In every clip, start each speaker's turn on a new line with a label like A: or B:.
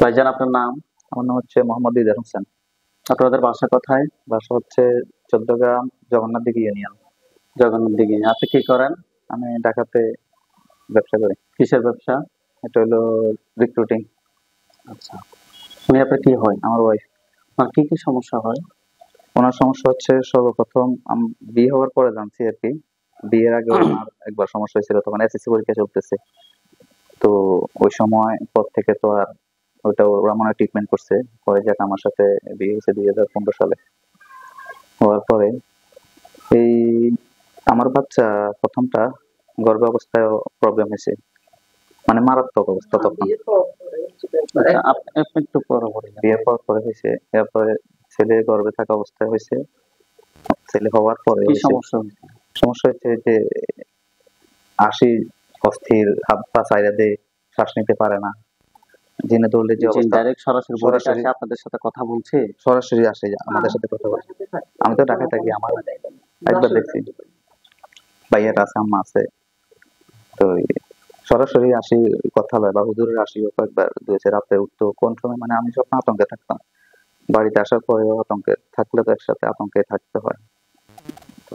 A: ভাইজান আপনার নাম?
B: আমার নাম হচ্ছে মোহাম্মদ দিদার হোসেন।
A: আপনাদের বাসা কোথায়?
B: বাসা হচ্ছে চৌদ্দগ্রাম জগন্নাথ দিঘি ইউনিয়ন।
A: জগন্নাথ দিঘি। আপনি কি করেন?
B: আমি ঢাকাতে ব্যবসা করি।
A: কিসের ব্যবসা?
B: এটা হলো রিক্রুটিং।
A: আচ্ছা। উনি আপনার কি হয়?
B: আমার ওয়াইফ।
A: আর কি কি সমস্যা হয়?
B: ওনার সমস্যা হচ্ছে সর্বপ্রথম বিয়ে হওয়ার পরে জানছি আর কি। বিয়ের আগে ওনার একবার সমস্যা হয়েছিল, তখন এসএসসি পরীক্ষা চলতেছে। তো ওই সময় পর থেকে তো আর ওটা ওরা মনে হয় ট্রিটমেন্ট করছে। পরে যাক আমার সাথে বিয়ে হয়েছে 2015 সালে। হওয়ার পরে এই আমার বাচ্চা প্রথমটা গর্ভ অবস্থায় প্রবলেম হয়েছে, মানে মারাত্মক অবস্থা তখন।
A: আপনি একটু পরে বলেন।
B: বিয়ের পর পরে হয়েছে, এরপরে ছেলে গর্ভে থাকা অবস্থায় হয়েছে। ছেলে হওয়ার পরে
A: কি সমস্যা হয়েছে?
B: সমস্যা হচ্ছে যে আশি অস্থির, হাত পা চাইরা দেয়, শ্বাস নিতে পারে না। জিনে ধরলে যে অবস্থা,
A: ডাইরেক্ট সরাসরি
B: সরাসরি
A: আপনাদের সাথে কথা বলছে?
B: সরাসরি আসে আমাদের সাথে কথা বলে। আমি তো ঢাকায় থাকি, আমার একবার দেখছি ভাইয়ের আছে, আম্মা আছে, তো সরাসরি আসি কথা বলে বা হুজুরের আসি কয়েকবার দিয়েছে। রাতে উঠতো কোন সময়, মানে আমি সব আতঙ্কে থাকতাম। বাড়িতে আসার পরেও আতঙ্কে, থাকলে তো একসাথে আতঙ্কে থাকতে হয়। তো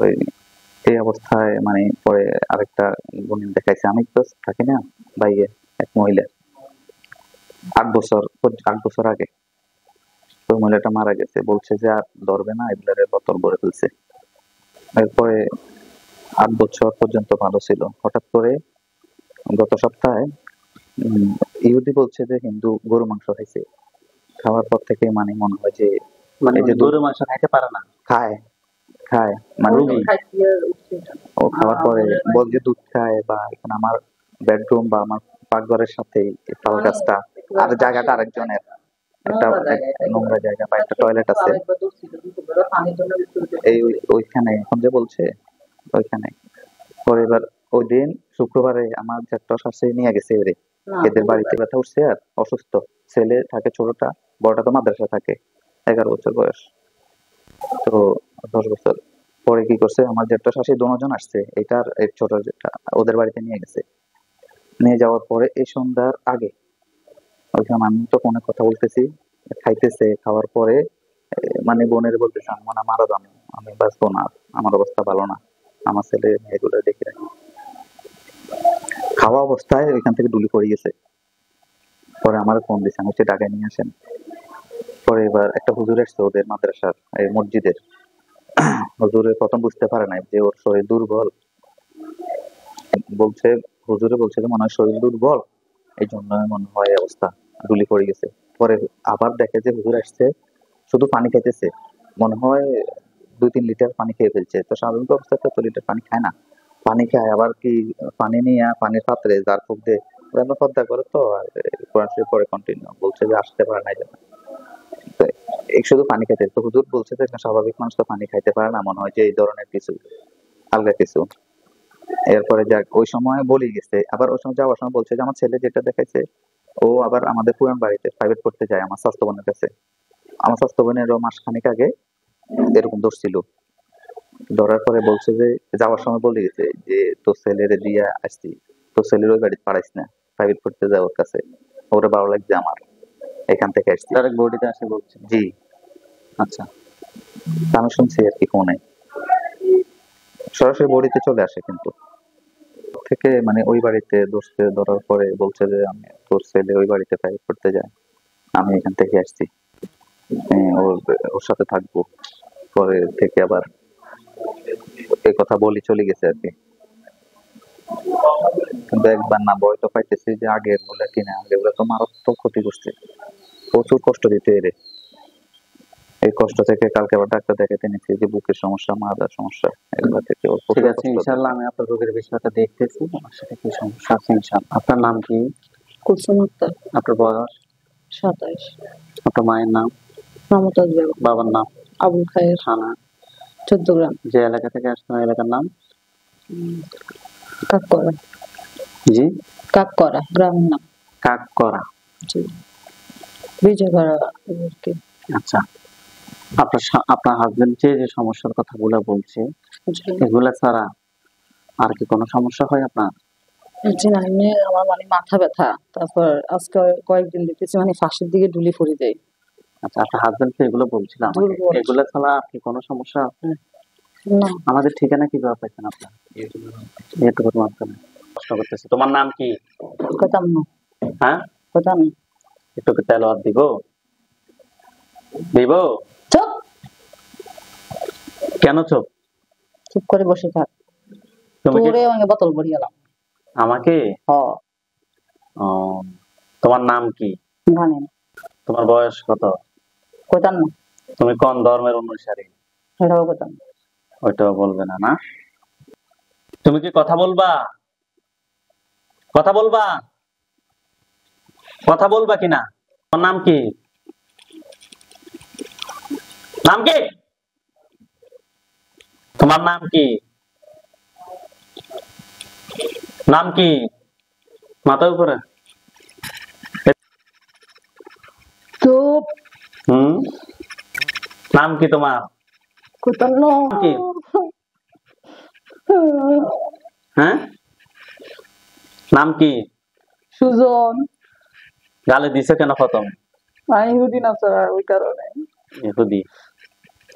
B: এই অবস্থায় মানে পরে আরেকটা বোন দেখাইছে। আমি তো থাকি না ভাইয়ে, এক মহিলা 8 বছর আগে। তো মহিলাটা মারা গেছে, বলছে যে আর ধরবে না, এগুলারে বোতল ভরে ফেলছে। এরপরে 8 বছর পর্যন্ত ভালো ছিল। হঠাৎ করে গত সপ্তাহে ইহুদি বলছে যে হিন্দু গরু মাংস খাইছে। খাওয়ার পর থেকে মানে মনে হয় যে
A: মানে যে গরু মাংস খাইতে পারে না?
B: খায় খায় মানে ও খাওয়ার পরে বল যে দুধ খায়, বা এখন আমার বেডরুম বা আমার পাকঘরের সাথে তাল গাছটা আর জায়গাটা আরেকজনের, একটা নোংরা জায়গা বা একটা টয়লেট আছে এই ওইখানে এখন যে বলছে ওইখানে। পরে এবার ওই দিন শুক্রবারে আমার একটা শাশুড়ি নিয়ে গেছে এরে, এদের বাড়িতে ব্যথা উঠছে আর অসুস্থ। ছেলে থাকে ছোটটা, বড়টা তো মাদ্রাসা থাকে, 11 বছর বয়স। তো 10 বছর পরে কি করছে, আমার যেটা শাশুড়ি দুজন আসছে, এটার এই ছোট যেটা ওদের বাড়িতে নিয়ে গেছে। নিয়ে যাওয়ার পরে এই সন্ধ্যার আগে ওইখানে আমি তো ফোনে কথা বলতেছি, খাইতেছে। খাওয়ার পরে মানে বোনের বলতেছে আমি মানে মারা যাবো, আমি বাঁচবো না, আমার অবস্থা ভালো না, আমার ছেলে মেয়েগুলো দেখে রাখি। খাওয়া অবস্থায় ওইখান থেকে ডুলি পড়ে গেছে। পরে আমার ফোন দিছে, আমি হচ্ছে ঢাকায় নিয়ে আসেন। পরে এবার একটা হুজুর এসছে ওদের মাদ্রাসার এই মসজিদের। হুজুরে প্রথম বুঝতে পারে নাই যে ওর শরীর দুর্বল। বলছে হুজুরে বলছে যে মনে হয় শরীর দুর্বল, এই জন্য মনে হয় এই অবস্থা, ডুলি পড়ে গেছে। পরে আবার দেখে যে হুজুর আসছে, শুধু পানি খাইতেছে, মনে হয় 2-3 লিটার পানি খেয়ে ফেলছে। তো স্বাভাবিক অবস্থায় তো লিটার পানি খায় না, পানি খায় আবার কি পানি নিয়ে পানির পাত্রে যার ফুক দিয়ে পর্দা করে। তো আর কোরআন শরীফ পরে কন্টিনিউ বলছে যে আসতে পারে না, তো এই শুধু পানি খাইতে। তো হুজুর বলছে যে স্বাভাবিক মানুষ তো পানি খাইতে পারে না, মনে হয় যে এই ধরনের কিছু আলগা কিছু। এরপরে যাক ওই সময় বলি গেছে, আবার ওই সময় যাওয়ার সময় বলছে যে আমার ছেলে যেটা দেখাইছে ও আবার আমাদের পুরান বাড়িতে প্রাইভেট করতে যায় আমার স্বাস্থ্য বোনের কাছে। আমার স্বাস্থ্য বোনেরও মাসখানেক আগে এরকম ধরছিল। ধরার পরে বলছে যে যাওয়ার সময় বলে গেছে যে তোর ছেলেরে দিয়ে আসছি, তোর ছেলের ওই বাড়িতে পাঠাইস না, প্রাইভেট করতে যায় ওর কাছে, ওরা ভালো লাগছে আমার, এখান থেকে আসছি।
A: ডাইরেক্ট বডিতে আসে বলছে?
B: জি।
A: আচ্ছা।
B: আমি শুনছি আর কি ফোনে, সরাসরি বডিতে চলে আসে। কিন্তু থেকে মানে ওই বাড়িতে দোষকে ধরার পরে বলছে যে আমি তোর ছেলে ওই বাড়িতে প্রাইভেট করতে যায়, আমি এখান থেকে আসছি, ওর সাথে থাকবো। পরে থেকে আবার এই কথা বলি চলে গেছে আর কি। কিন্তু একবার না ভয় তো পাইতেছি যে আগের গুলা কিনা, এগুলো তো মারাত্মক ক্ষতি করছে, প্রচুর কষ্ট দিতে এরে। এই কষ্ট থেকে কালকে আবার ডাক্তার দেখাতে নিয়েছি যে বুকের সমস্যা, মাথার সমস্যা, এগুলো থেকে ওর
A: ঠিক
B: প্রচুর
A: আছে,
B: কষ্ট।
A: ইনশাআল্লাহ আমি আপনার রোগের বিষয়টা দেখতেছি, আমার সাথে কি সমস্যা আছে ইনশাআল্লাহ। আপনার নাম কি?
C: কুলসুম আক্তার।
A: আপনার বয়স?
C: 27।
A: আপনার মায়ের নাম?
C: মমতাজ বেগম।
A: বাবার নাম?
C: আবুল খায়ের।
A: থানা?
C: চৌদ্দগ্রাম।
A: যে এলাকা থেকে আসছেন ওই এলাকার নাম?
C: কাককরা।
A: জি?
C: কাককরা গ্রামের নাম।
A: কাককরা।
C: জি। বিজয়গড়া।
A: আচ্ছা। আপনার হাজবেন্ড যে যে সমস্যার কথাগুলো বলছে এগুলা ছাড়া আর কি কোনো সমস্যা হয় আপনার?
C: জি না, এমনি আমার মানে মাথা ব্যথা, তারপর আজকে কয়েকদিন দেখতেছি মানে ফাঁসের দিকে ঢুলি পড়ে যায়।
A: আচ্ছা, আপনার হাজবেন্ড তো এগুলো বলছিল আমাকে।
C: দুর্বল।
A: এগুলো ছাড়া আর কি কোনো সমস্যা আছে?
C: না,
A: আমাদের ঠিকানা কিভাবে পাইছেন আপনার? ইউটিউবের মাধ্যমে। প্রশ্ন করতেছি, তোমার নাম কি?
C: কইতাম না,
A: হ্যাঁ,
C: কইতাম না।
A: একটু কি তেলাওয়াত দিব? দিব?
C: চুপ,
A: কেন চুপ?
C: চুপ করে বসে থাক।
A: তুমি কি
C: তোরে আমি বোতল ভরি গেলাম।
A: আমাকে?
C: হ,
A: ও, তোমার নাম কি?
C: জানেন,
A: তোমার বয়স কত?
C: কইতাম না,
A: তুমি কোন ধর্মের অনুসারী?
C: সেটাও কইতাম না।
A: ওইটাও বলবে না, না? তুমি কি কথা বলবা? কথা বলবা? কথা বলবা কিনা? তোমার নাম কি? নাম কি? তোমার নাম কি? নাম কি? মাথা উপরে।
C: চুপ,
A: হুম, নাম কি তোমার?
C: কইতাম না।
A: কি? হ্যাঁ, নাম কি?
C: সুজন,
A: গালে দিছে কেন প্রথম?
C: আমি ইহুদি না স্যার, ওই কারণে।
A: ইহুদি?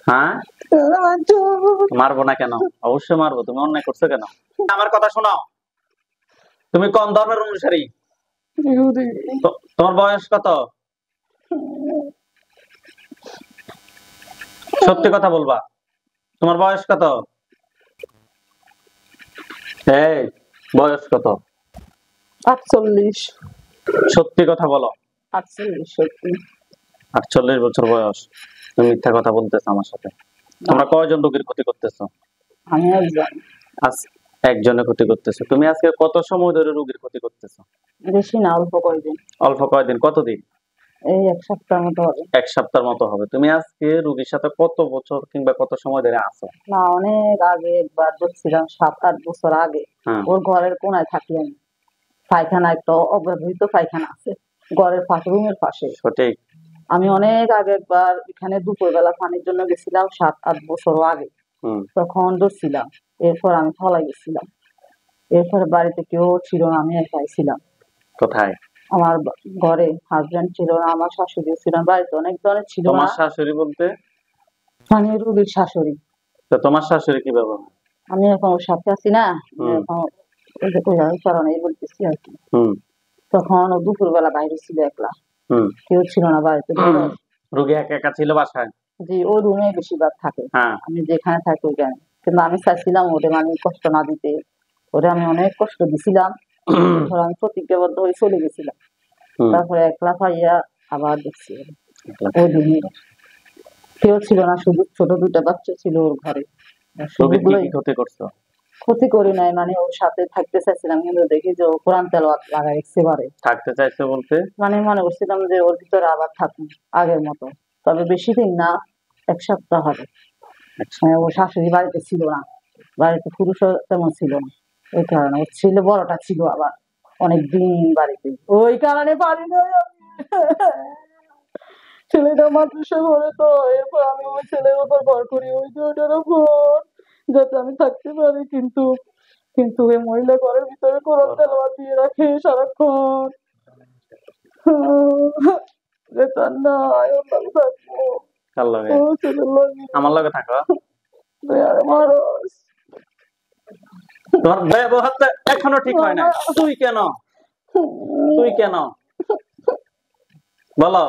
A: হ্যাঁ,
C: চুপ,
A: মারবো না কেন? অবশ্যই মারবো। তুমি অন্যায় করছো কেন? আমার কথা শোনো। তুমি কোন ধর্মের অনুসারী?
C: ইহুদি।
A: তোমার বয়স কত? সত্যি কথা বলবা। তোমার বয়স কত? এই, বয়স কত?
C: 48,
A: সত্যি কথা বলো।
C: 48 সত্যি।
A: 48 বছর বয়স। তুমি মিথ্যা কথা বলতেছো আমার সাথে। তোমরা কয়জন রোগীর ক্ষতি করতেছো?
C: আমি একজন।
A: আজ একজনের ক্ষতি করতেছো। তুমি আজকে কত সময় ধরে রোগীর ক্ষতি করতেছো?
C: বেশি না, অল্প কয়েকদিন।
A: অল্প কয়দিন? কতদিন?
C: এই 1 সপ্তাহের মতো হবে।
A: এক সপ্তাহের মতো হবে। তুমি আজকে রোগীর সাথে কত বছর কিংবা কত সময় ধরে আছো?
C: না, অনেক আগে একবার ধরছিলাম, 7-8 বছর আগে।
A: হ্যাঁ,
C: ওর ঘরের কোনায় থাকি আমি। পায়খানা, একটা অব্যবহৃত পায়খানা আছে ঘরের পাশে, রুমের পাশে।
A: সঠিক।
C: আমি অনেক আগে একবার এখানে দুপুরবেলা পানির জন্য গেছিলাম, 7-8 বছর আগে।
A: হুম,
C: তখন ধরছিলাম। এরপর আমি ফলাই গেছিলাম। এরপর বাড়িতে কেউ ছিল না, আমি একাই ছিলাম।
A: কোথায়?
C: আমার ঘরে হাজবেন্ড ছিল না, আমার শাশুড়ি ছিল না, বাড়িতে অনেক ধরনের ছিল না।
A: তোমার শাশুড়ি বলতে?
C: মানে রুগীর শাশুড়ি।
A: তো তোমার শাশুড়ি কি ব্যাপার?
C: আমি এখন ওর সাথে আছি না,
A: হুম,
C: এখন ওই কারণেই বলতেছি আর কি।
A: হুম,
C: তখন ও দুপুরবেলা বাইরে ছিল একলা,
A: হুম।
C: কেউ ছিল না বাড়িতে।
A: রোগী একা একা ছিল বাসায়?
C: জি, ও রুমে বেশিরভাগ থাকে,
A: হ্যাঁ,
C: আমি যেখানে থাকি ওখানে। কিন্তু আমি চাইছিলাম ওরে মানে কষ্ট না দিতে, ওরে আমি অনেক কষ্ট দিছিলাম। এরপর আমি প্রতিজ্ঞাবদ্ধ হয়ে চলে গেছিলাম।
A: হুম।
C: তারপরে একলা পাইয়া আবার দেখছি ওই রুমে কেউ ছিল না, শুধু ছোট 2টা বাচ্চা ছিল ওর ঘরে।
A: রোগীর কি
C: সবগুলোই
A: কি ক্ষতি করছো?
C: ক্ষতি করি নাই, মানে ওর সাথে থাকতে চাইছিলাম, কিন্তু দেখি যে ও কোরআন তেলাওয়াত লাগাই একেবারে।
A: থাকতে চাইছো বলতে?
C: মানে মনে করছিলাম যে ওর ভিতরে আবার থাকুন আগের মতো। তবে বেশি দিন না, 1 সপ্তাহ হবে। মানে ওর শাশুড়ি বাড়িতে ছিল না, বাড়িতে পুরুষও তেমন ছিল না। ওই কারণে ওর ছেলে বড়টা ছিল আবার অনেক দিন বাড়িতে, ওই কারণে পারি না আমি। ছেলেটা মাদ্রাসা করে তো, এরপর আমি ওই ছেলের উপর ভর করি, ওই যে ওটার উপর, যাতে আমি থাকতে পারি। কিন্তু কিন্তু ওই মহিলা ঘরের ভিতরে কোরআন তেলাওয়াত দিয়ে রাখে সারাক্ষণ। বেতন নাই, ওর লগে থাকবো,
A: কার লগে?
C: ও ছেলের লগে।
A: আমার লগে থাকো?
C: আরে মারস।
A: তোমার ব্যবহারটা এখনো ঠিক হয় না। তুই কেন? তুই কেন? বলো,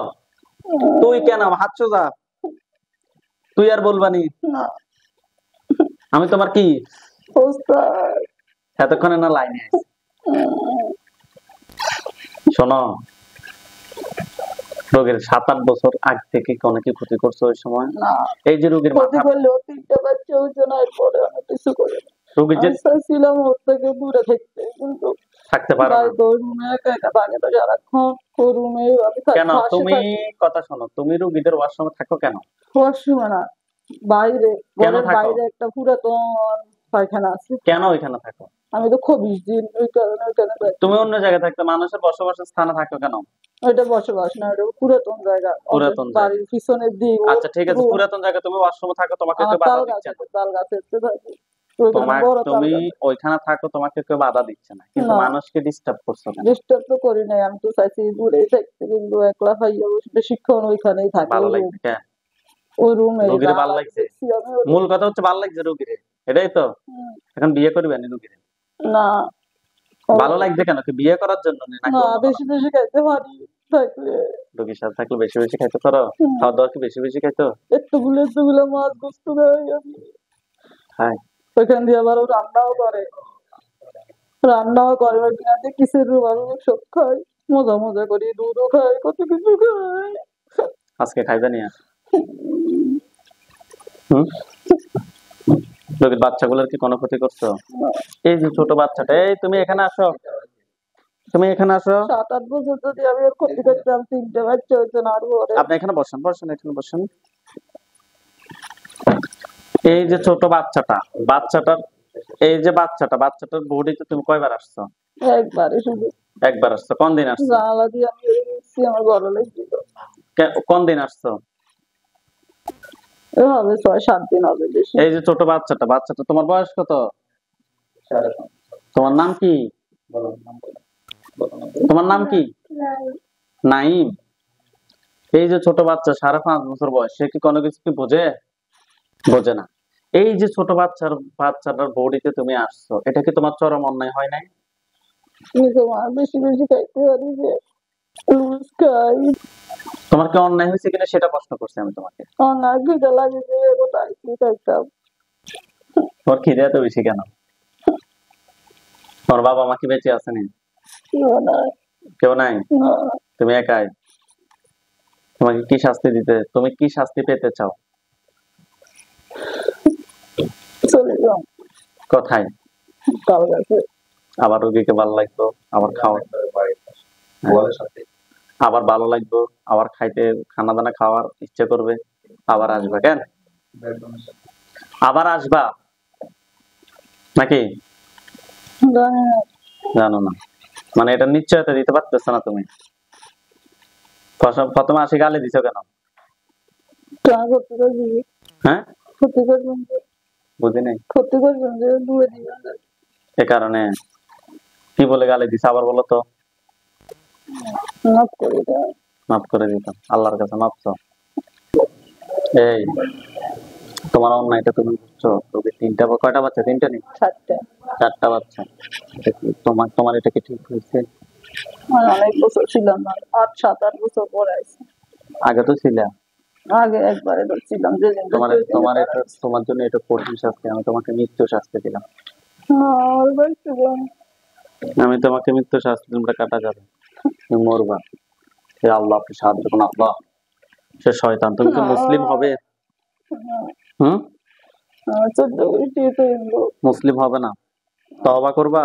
A: তুই কেন? হাত সোজা। তুই আর বলবানি?
C: না,
A: আমি তোমার কি?
C: ওস্তাদ।
A: এতক্ষণে না লাইনে আছে। শোনো, রোগীর 7-8 বছর আগ থেকে অনেকে ক্ষতি করছে ওই সময়।
C: না,
A: এই যে রোগীর
C: ক্ষতি
A: মাথা,
C: করলেও 3টা বাচ্চা হয়েছে না, এরপরে আমি কিছু করি না।
A: রোগীর যে
C: আমি চাইছিলাম ওর থেকে দূরে থাকতে, কিন্তু
A: থাকতে পারে না।
C: বাড়িতে ওই রুমে একা একা থাকে তো সারাক্ষণ। ওই রুমে আমি থাকি,
A: কেন?
C: পাশে
A: তুমি
C: থাকি।
A: কথা শোনো, তুমি রোগীদের ওয়াশরুমে থাকো কেন?
C: ওয়াশরুমে না, বাইরে,
A: কেন
C: ঘরের
A: থাকো?
C: বাইরে একটা পুরাতন পায়খানা আছে।
A: কেন ওইখানে থাকো?
C: আমি তো খুব 20 দিন ওই কারণে ওইখানে থাকি।
A: তুমি অন্য জায়গায় থাকতে, মানুষের বসবাসের স্থানে থাকো কেন?
C: ওইটা বসবাস না, ওটা পুরাতন জায়গা,
A: পুরাতন জায়গা।
C: বাড়ির পিছনের দিক।
A: আচ্ছা ঠিক আছে, পুরাতন জায়গায় তুমি ওয়াশরুমে থাকো, তোমাকে কেউ বাধা
C: তাল
A: দিচ্ছে
C: গাছে,
A: না।
C: তাল গাছে থাকি। ওইখানে বড়
A: তুমি
C: তালগাছ।
A: ওইখানে থাকো, তোমাকে কেউ বাধা দিচ্ছে না, কিন্তু
C: না।
A: মানুষকে ডিস্টার্ব করছো কেন?
C: ডিস্টার্ব তো করি নাই, আমি তো চাইছি দূরে থাকতে, কিন্তু একলা ভাইয়া বেশিক্ষণ ওইখানেই থাকে।
A: ভালো
C: ওই
A: লাগছে কেন?
C: রুমে
A: রোগীরে ভালো লাগছে? মূল কথা হচ্ছে ভালো লাগছে রোগীরে, এটাই তো। এখন বিয়ে করবে না রোগীরে?
C: না।
A: ভালো লাগছে কেন? কি বিয়ে করার জন্য নাকি
C: না,
A: অন্য কোনো?
C: বেশি বেশি খাইতে পারি থাকলে।
A: রোগীর সাথে থাকলে বেশি বেশি খাইতে পারো? খাওয়া দাওয়া কি বেশি বেশি খাইতো?
C: একটুগুলো মাছ গোস্ত খাই আমি।
A: হ্যাঁ।
C: ওইখান দিয়ে আবার ও রান্নাও করে ওইখানে কিসের রুম, আমি সব খাই, মজা মজা করি, দুধও খাই, কত কিছু খাই।
A: আজকে খাইবে নিয়ে হুম রোগীর বাচ্চাগুলোর কি কোনো ক্ষতি করছো? এই যে ছোট বাচ্চাটা, এই তুমি এখানে আসো, তুমি এখানে আসো।
C: 7-8 বছর যদি আমি ওর ক্ষতি করতাম, 3টে বাচ্চা হইতো না আর ওরে।
A: আপনি এখানে বসেন, এখানে বসেন। এই যে ছোট বাচ্চাটার এই যে বাচ্চাটার বডিতে তুমি কয়বার আসছো?
C: একবারে শুধু
A: একবার আসছো। কোন দিন আসছো?
C: জানালা দিয়ে আমি বেরিয়ে গেছি, আমার বড় লাগছিল।
A: কোন দিন আসছো?
C: এ হবে 6-7 দিন হবে বেশি।
A: এই যে ছোট বাচ্চাটা তোমার বয়স কত? তোমার নাম কি? তোমার নাম কি? নাইম। এই যে ছোট বাচ্চা 5.5 বছর বয়স, সে কি কোনো কিছু কি বোঝে? বোঝে না। এই যে ছোট বাচ্চাটার বডিতে তুমি আসছো, এটা কি তোমার চরম অন্যায় হয় নাই?
C: তোমার বেশি বেশি খাইতে পারি যে লুজ খাই।
A: তোমার কি অন্যায় হয়েছে কিনা সেটা প্রশ্ন করছি আমি তোমাকে।
C: না, খিদে লাগে যে কোথায় কি খাইতাম।
A: তোমার খিদে এত বেশি কেন? তোমার বাবা মা কি বেঁচে আছে না?
C: কেউ নাই।
A: কেউ নাই?
C: না,
A: তুমি একাই? তোমাকে কি শাস্তি তুমি কি শাস্তি পেতে চাও?
C: চলে যাও
A: কোথায়?
C: কাল কাছে।
A: আবার রোগীকে ভালো লাগতো, আবার খাওয়া, আবার ভালো লাগতো, আবার খানা দানা খাওয়ার ইচ্ছে করবে, আবার আসবা কেন? আবার আসবা নাকি?
C: জানি না।
A: জানো না মানে এটা নিশ্চয়তা দিতে পারতেছ না তুমি। প্রথমে আসি গালি দিছো কেন?
C: কেন ক্ষতি করবি?
A: হ্যাঁ,
C: ক্ষতি করবেন যে,
A: বুঝি নাই।
C: ক্ষতি করবেন যে, দুয়ে দিবেন যে।
A: এ কারণে কি বলে গালি দিছে আবার বলো তো?
C: মাফ করে দাও।
A: মাফ করে দিতাম, আল্লাহর কাছে মাফ চাও। এই তোমার অন্যায়টা তুমি বুঝছো? তোকে কয়টা বাচ্চা? 3টা নেই? 4টা বাচ্চা। তোমার এটা কি ঠিক হয়েছে?
C: আমি অনেক বছর ছিলাম না, 7-8 বছর পরে আইছি।
A: আগে তো ছিল।
C: আগে একবারে তো ছিলাম যে
A: তোমার জন্য এটা কঠিন শাস্তি। আমি তোমাকে মৃত্যু শাস্তি দিলাম। আমি তোমাকে মৃত্যু শাস্তি তোমরা কাটা যাবে, তুমি মরবা। হে আল্লাহ, আপনি সাহায্য করুন আল্লাহ। সে শয়তান। তুমি কি মুসলিম হবে? হুম, মুসলিম হবে না? তওবা করবা?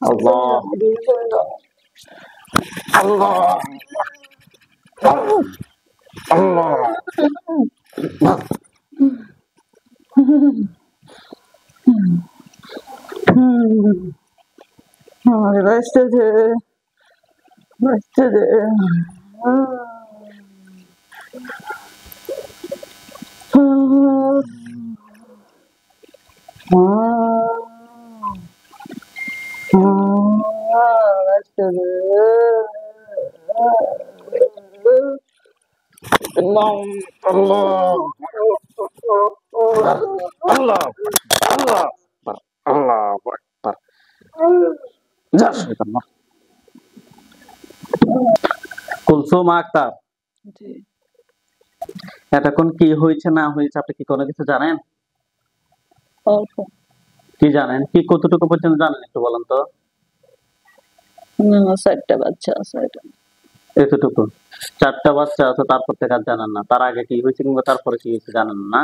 A: আল্লাহ আল্লাহ আল্লাহ আল্লাহ।
C: বাঁচতে দে, বাঁচতে দে। বাঁচতে দে।
A: আল্লাহ আল্লাহ আল্লাহ আল্লাহ আল্লাহ আকবার। যা শয়তান মর। কুলসুম আক্তার,
C: জি।
A: এতক্ষণ কি হয়েছে না হয়েছে আপনি কি কোনো কিছু জানেন?
C: অল্প।
A: কি জানেন? কি কতটুকু পর্যন্ত জানেন একটু বলেন তো?
C: 4টা বাচ্চা আছে। এটা
A: এতটুকু? 4টা বাচ্চা আছে, তারপর থেকে আর জানেন না? তার আগে কি হয়েছে কিংবা তারপরে কি হয়েছে জানেন না?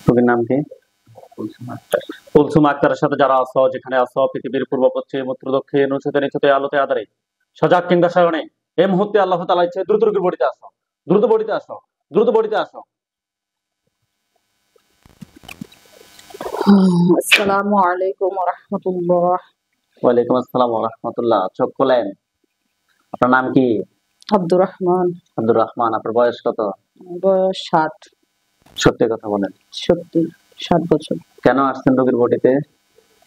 A: তোর নাম কি? কুলসুম আক্তারের সাথে যারা আছো, যেখানে আছো, পৃথিবীর পূর্ব পশ্চিম উত্তর দক্ষিণ উঁচুতে নিচুতে আলোতে আধারে, সজাগ কিংবা শয়নে, এই মুহূর্তে আল্লাহ তাআলা ইচ্ছে দ্রুত রোগীর বডিতে আসো, দ্রুত বডিতে আসো, দ্রুত বডিতে আসো।
C: আসসালামু আলাইকুম ওয়া রাহমাতুল্লাহ।
A: ওয়ালাইকুম আসসালাম ওয়া রাহমাতুল্লাহ। চোখ খোলেন। আপনার নাম কি?
C: আব্দুর রহমান।
A: আব্দুর রহমান। আপনার বয়স কত?
C: বয়স 60।
A: সত্যি কথা বলেন।
C: সত্যি 60 বছর।
A: কেন আসছেন রোগীর বডিতে?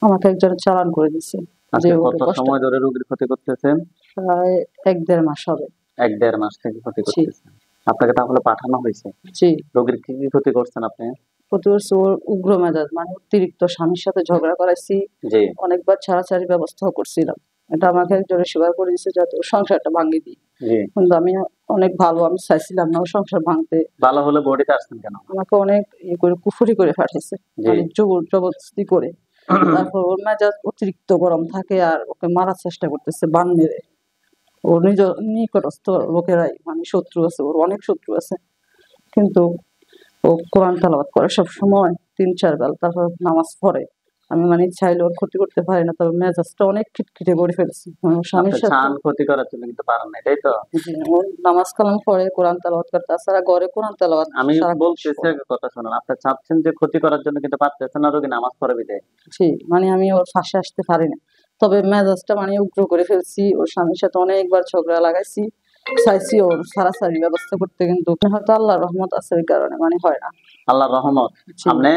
C: আমাকে একজন চালান করে দিছে।
A: আজকে
C: ওকে
A: কত সময় ধরে রোগীর ক্ষতি করতেছেন?
C: প্রায় 1-1.5 মাস হবে।
A: 1-1.5 মাস থেকে ক্ষতি করতেছেন। আপনাকে তাহলে পাঠানো হয়েছে?
C: জি।
A: রোগীর কি কি ক্ষতি করছেন আপনি?
C: ক্ষতি করছে ওর উগ্র মেজাজ, মানে অতিরিক্ত স্বামীর সাথে ঝগড়া করাইছি।
A: জি।
C: অনেকবার ছাড়াছাড়ি ব্যবস্থাও করছিলাম। এটা আমাকে একজনে স্বীকার করে দিছে যাতে ওর সংসারটা ভাঙিয়ে দিই।
A: জি।
C: কিন্তু আমি অনেক ভালো, আমি চাইছিলাম না ওর সংসার ভাঙতে।
A: ভালো হলে বডিতে আসছেন কেন?
C: আমাকে অনেক করে কুফুরি করে পাঠাইছে,
A: জি।
C: মানে জবরদস্তি করে। তারপর ওর মেজাজ অতিরিক্ত গরম থাকে আর ওকে মারার চেষ্টা করতেছে বান মেরে। ওর নিকটস্থ লোকেরাই, মানে শত্রু আছে, ওর অনেক শত্রু আছে। কিন্তু ও কোরআন তেলাওয়াত করে সব সময় 3-4 বেলা, তারপর নামাজ পড়ে। আমি মানে চাইলে ওর ক্ষতি করতে পারি না, তবে মেজাজটা অনেক খিটখিটে করে ফেলছি। মানে ওর স্বামীর
A: আপনি
C: সাথে
A: চান ক্ষতি করার জন্য কিন্তু পারেন না, তাই তো?
C: জি, ও নামাজ কালাম পড়ে, কোরআন তেলাওয়াত করে, তাছাড়া ঘরে কোরআন তেলাওয়াত
A: আমি
C: সারাক্ষণ
A: বলতেছি
C: পড়ে।
A: একটা কথা শুনুন, আপনি চাচ্ছেন যে ক্ষতি করার জন্য কিন্তু পারতেছেন না, রোগী নামাজ পড়ে বিদায়।
C: জি, মানে আমি ওর ফাঁসে আসতে পারি না। তবে মেজাজটা মানে উগ্র করে ফেলছি, ওর স্বামীর সাথে অনেকবার ঝগড়া লাগাইছি, চাইছি ওর সারাসারি ব্যবস্থা করতে, কিন্তু হয়তো আল্লাহর রহমত আছে ওই কারণে মানে হয় না।
A: আল্লাহর রহমত।
C: জি।
A: আপনি